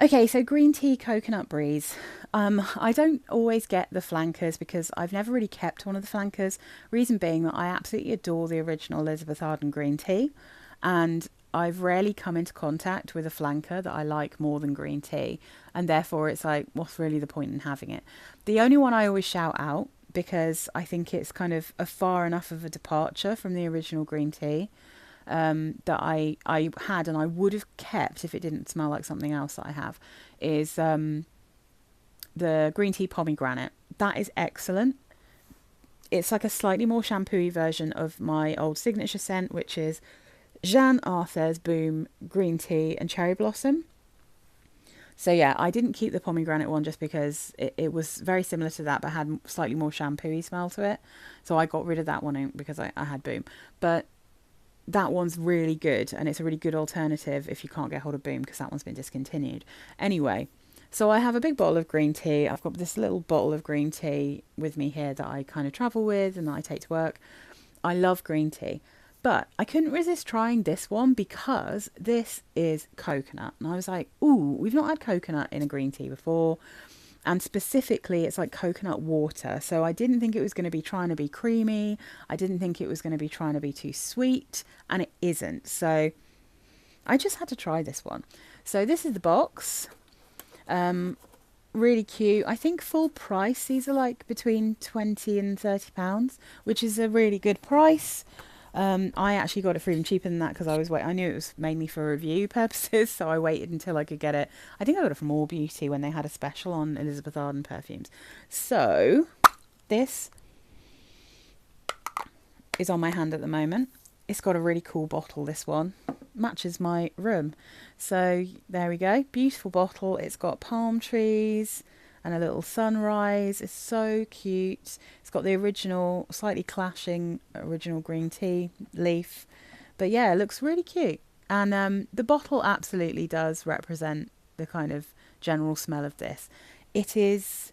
Okay, so green tea coconut breeze. I don't always get the flankers because I've never really kept one of the flankers. Reason being that I absolutely adore the original Elizabeth Arden green tea, and I've rarely come into contact with a flanker that I like more than green tea, and therefore it's like, what's really the point in having it? The only one I always shout out because I think it's kind of a far enough of a departure from the original green tea that I had and I would have kept if it didn't smell like something else that I have is the green tea pomegranate. That is excellent. It's like a slightly more shampooy version of my old signature scent, which is Jeanne Arthur's Boom Green Tea and Cherry Blossom. So yeah, I didn't keep the pomegranate one just because it was very similar to that, but had slightly more shampooy smell to it. So I got rid of that one because I had Boom. But that one's really good, and it's a really good alternative if you can't get hold of Boom because that one's been discontinued. Anyway, so I have a big bottle of green tea. I've got this little bottle of green tea with me here that I kind of travel with and that I take to work. I love green tea. But I couldn't resist trying this one because this is coconut. And I was like, ooh, we've not had coconut in a green tea before. And specifically, it's like coconut water. So I didn't think it was going to be trying to be creamy. I didn't think it was going to be trying to be too sweet. And it isn't. So I just had to try this one. So this is the box. Really cute. I think full price, these are like between 20 and £30, which is a really good price. I actually got it for even cheaper than that because I knew it was mainly for review purposes, so I waited until I could get it. I think I got it from All Beauty when they had a special on Elizabeth Arden perfumes. So this is on my hand at the moment. It's got a really cool bottle, this one. Matches my room. So there we go. Beautiful bottle. It's got palm trees and a little sunrise. It's so cute. It's got the original, slightly clashing original green tea leaf. But yeah, it looks really cute. And the bottle absolutely does represent the kind of general smell of this. It's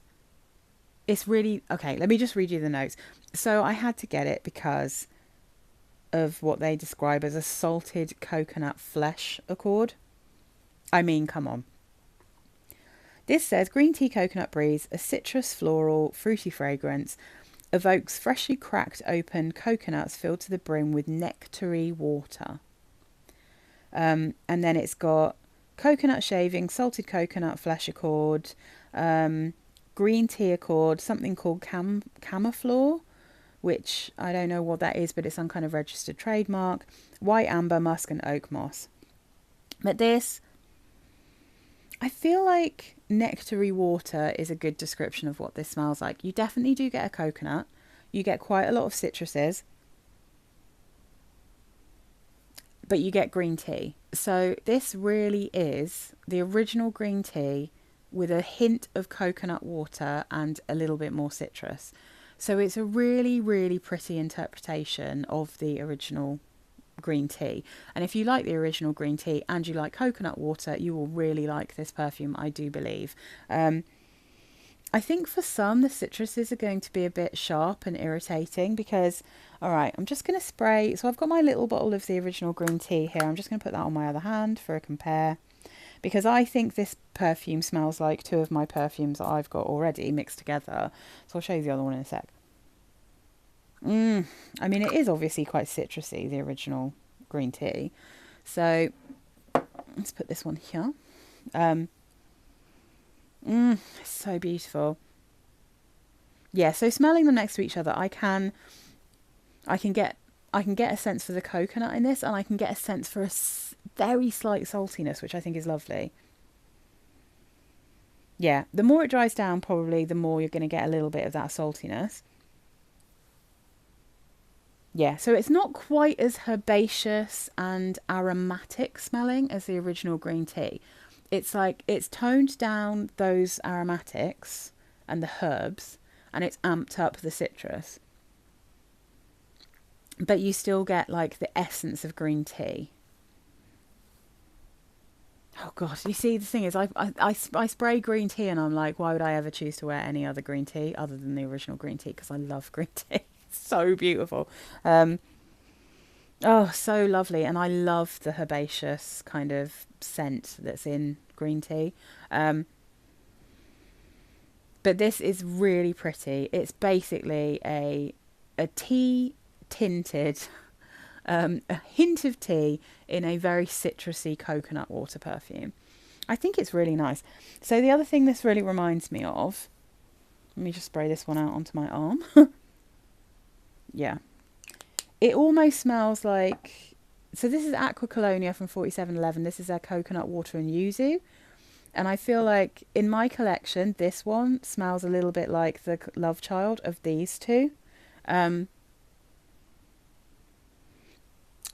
really, okay, let me just read you the notes. So I had to get it because of what they describe as a salted coconut flesh accord. I mean, come on. This says green tea coconut breeze, a citrus floral fruity fragrance, evokes freshly cracked open coconuts filled to the brim with nectary water. And then it's got coconut shaving, salted coconut flesh accord, green tea accord, something called camoufleur, which I don't know what that is, but it's some kind of registered trademark, white amber, musk and oak moss. But this, I feel like nectary water is a good description of what this smells like. You definitely do get a coconut. You get quite a lot of citruses. But you get green tea. So this really is the original green tea with a hint of coconut water and a little bit more citrus. So it's a really, really pretty interpretation of the original green tea. And if you like the original green tea and you like coconut water, you will really like this perfume, I do believe. I think for some the citruses are going to be a bit sharp and irritating because, all right, I'm just going to spray. So I've got my little bottle of the original green tea here. I'm just going to put that on my other hand for a compare because I think this perfume smells like two of my perfumes that I've got already mixed together. So I'll show you the other one in a sec. I mean, it is obviously quite citrusy, the original green tea. So let's put this one here. It's so beautiful. Yeah, so smelling them next to each other, I can get a sense for the coconut in this, and I can get a sense for a very slight saltiness, which I think is lovely. Yeah, the more it dries down, probably the more you're going to get a little bit of that saltiness. Yeah, so it's not quite as herbaceous and aromatic smelling as the original green tea. It's like it's toned down those aromatics and the herbs, and it's amped up the citrus. But you still get like the essence of green tea. Oh God, you see, the thing is, I spray green tea and I'm like, why would I ever choose to wear any other green tea other than the original green tea? Because I love green tea. So beautiful. Oh, so lovely. And I love the herbaceous kind of scent that's in green tea. But this is really pretty. It's basically a tea tinted, a hint of tea in a very citrusy coconut water perfume. I think it's really nice. So the other thing this really reminds me of, let me just spray this one out onto my arm. Yeah. It almost smells like, so this is Aqua Colonia from 4711. This is their coconut water and yuzu. And I feel like in my collection, this one smells a little bit like the love child of these two.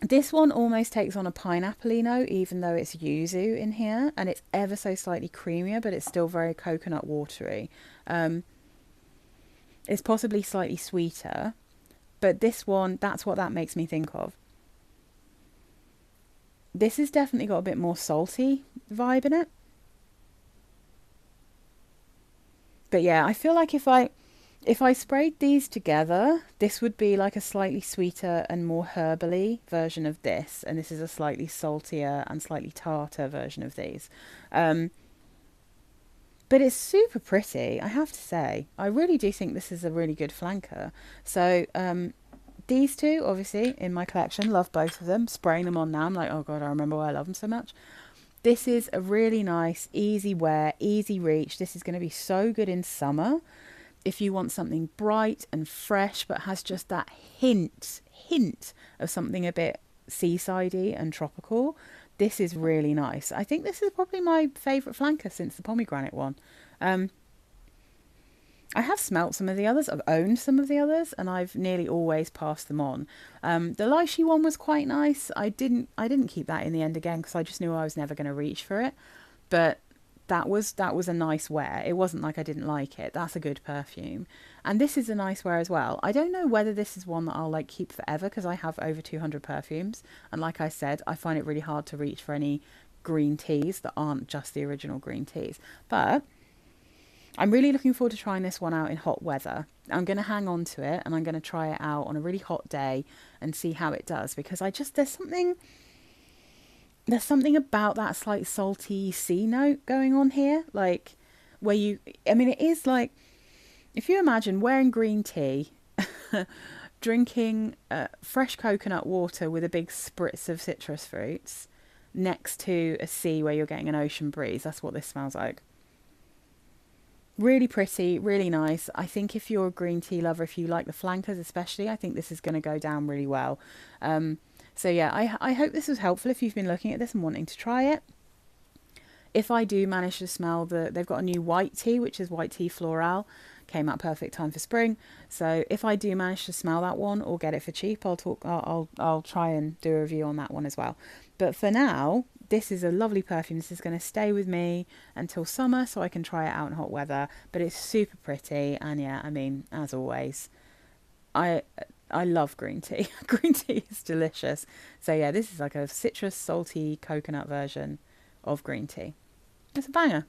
This one almost takes on a pineapple-y note, even though it's yuzu in here. And it's ever so slightly creamier, but it's still very coconut watery. It's possibly slightly sweeter. But this one, that's what that makes me think of. This has definitely got a bit more salty vibe in it. But yeah, I feel like if I sprayed these together, this would be like a slightly sweeter and more herbally version of this. And this is a slightly saltier and slightly tartar version of these. But it's super pretty, I have to say. I really do think this is a really good flanker. So these two, obviously, in my collection, love both of them. Spraying them on now, I'm like, oh God, I remember why I love them so much. This is a really nice, easy wear, easy reach. This is going to be so good in summer. If you want something bright and fresh, but has just that hint of something a bit seasidey and tropical, this is really nice. I think this is probably my favourite flanker since the pomegranate one. I have smelt some of the others, I've owned some of the others, and I've nearly always passed them on. The lychee one was quite nice. I didn't keep that in the end again because I just knew I was never going to reach for it. But that was a nice wear. It wasn't like I didn't like it. That's a good perfume. And this is a nice wear as well. I don't know whether this is one that I'll like keep forever because I have over 200 perfumes. And like I said, I find it really hard to reach for any green teas that aren't just the original green teas. But I'm really looking forward to trying this one out in hot weather. I'm going to hang on to it and I'm going to try it out on a really hot day and see how it does, because there's something about that slight salty sea note going on here, like it is like, if you imagine wearing green tea, drinking fresh coconut water with a big spritz of citrus fruits next to a sea where you're getting an ocean breeze. That's what this smells like. Really pretty, really nice. I think if you're a green tea lover, if you like the flankers especially, I think this is going to go down really well. So yeah, I hope this was helpful if you've been looking at this and wanting to try it. If I do manage to smell they've got a new white tea, which is white tea floral, came out perfect time for spring. So if I do manage to smell that one or get it for cheap, I'll try and do a review on that one as well. But for now, this is a lovely perfume. This is going to stay with me until summer so I can try it out in hot weather. But it's super pretty. And yeah, I mean, as always, I love green tea. Green tea is delicious. So yeah, this is like a citrus, salty coconut version of green tea. It's a banger.